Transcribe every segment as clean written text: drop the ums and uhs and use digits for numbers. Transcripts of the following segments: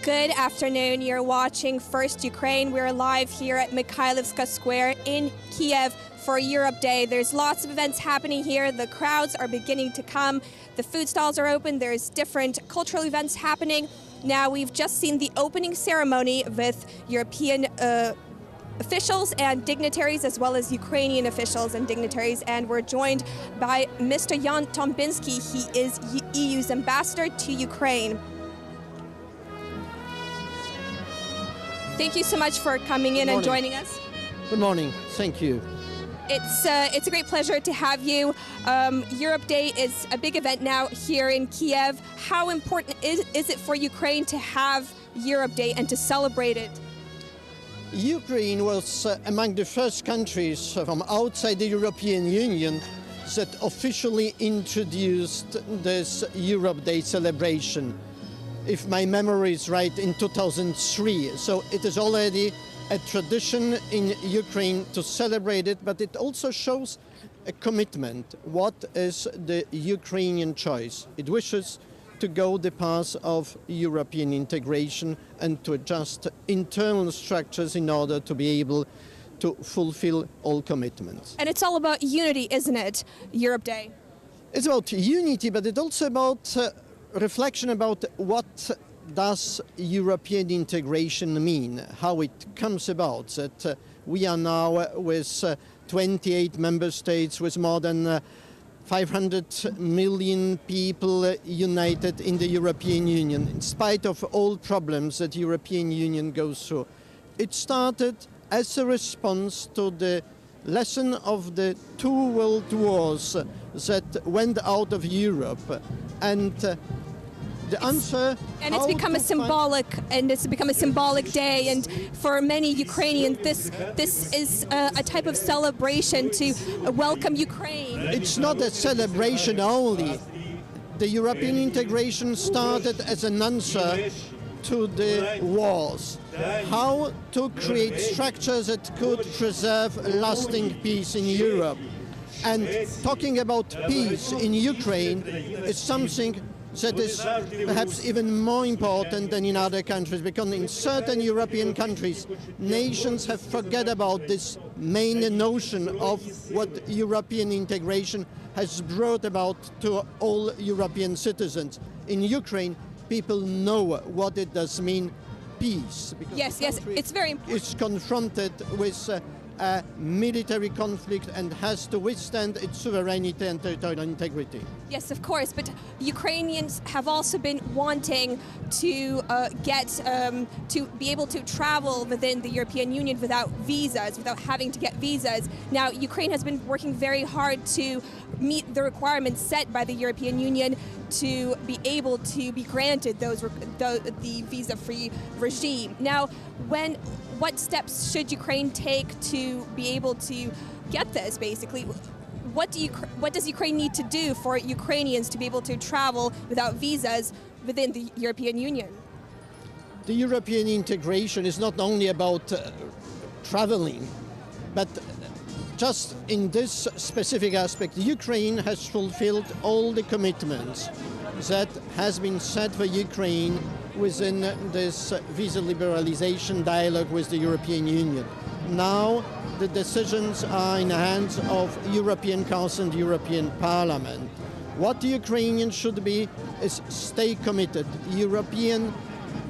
Good afternoon. You're watching First Ukraine. We're live here at Mykhailivska Square in Kiev for Europe Day. There's lots of events happening here. The crowds are beginning to come. The food stalls are open. There's different cultural events happening. Now, we've just seen the opening ceremony with European officials and dignitaries, as well as Ukrainian officials and dignitaries, and we're joined by Mr. Tombiński. He is EU's ambassador to Ukraine. Thank you so much for coming in and joining us. Good morning. Thank you. It's a great pleasure to have you. Europe Day is a big event now here in Kiev. How important is it for Ukraine to have Europe Day and to celebrate it? Ukraine was among the first countries from outside the European Union that officially introduced this Europe Day celebration, if my memory is right, in 2003. So it is already a tradition in Ukraine to celebrate it, but it also shows a commitment. What is the Ukrainian choice? It wishes to go the path of European integration and to adjust internal structures in order to be able to fulfill all commitments. And it's all about unity, isn't it, Europe Day? It's about unity, but it's also about reflection about what does European integration mean, how it comes about, that we are now with 28 member states with more than 500 million people united in the European Union, in spite of all problems that the European Union goes through. It started as a response to the lesson of the two world wars that went out of Europe, and the answer. And it's become a symbolic day, and for many Ukrainians, this is a type of celebration to welcome Ukraine. It's not a celebration only. The European integration started as an answer to the wars. How to create structures that could preserve lasting peace in Europe. And talking about peace in Ukraine is something that is perhaps even more important than in other countries, because in certain European countries, nations have forget about this main notion of what European integration has brought about to all European citizens. In Ukraine, people know what it does mean, peace. Yes, it's very important. It's confronted with a military conflict and has to withstand its sovereignty and territorial integrity. Yes, of course, but Ukrainians have also been wanting to to be able to travel within the European Union without visas, without having to get visas. Now, Ukraine has been working very hard to meet the requirements set by the European Union to be able to be granted the visa-free regime. Now, what steps should Ukraine take to be able to get this, basically? What does Ukraine need to do for Ukrainians to be able to travel without visas within the European Union? The European integration is not only about traveling, but just in this specific aspect, Ukraine has fulfilled all the commitments that has been set for Ukraine within this visa liberalization dialogue with the European Union. Now the decisions are in the hands of European Council and European Parliament. What the Ukrainians should be is stay committed. European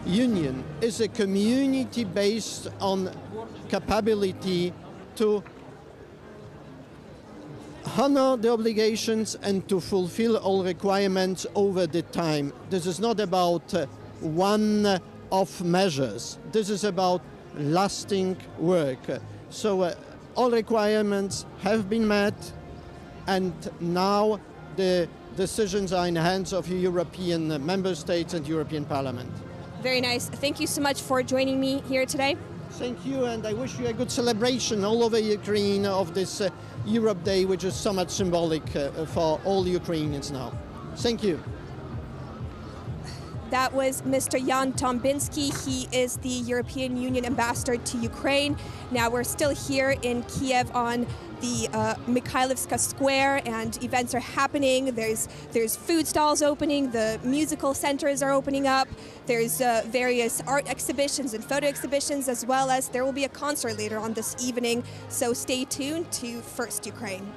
Union is a community based on capability to honor the obligations and to fulfill all requirements over the time. This is not about one-off measures. This is about lasting work. So all requirements have been met, and now the decisions are in the hands of European member states and European Parliament. Very nice. Thank you so much for joining me here today. Thank you, and I wish you a good celebration all over Ukraine of this Europe Day, which is so much symbolic for all Ukrainians now. Thank you. That was Mr. Jan Tombiński. He is the European Union ambassador to Ukraine. Now we're still here in Kiev on the Mykhailivska square, and events are happening. There's food stalls opening, the musical centers are opening up, there's various art exhibitions and photo exhibitions, as well as there will be a concert later on this evening. So stay tuned to First Ukraine.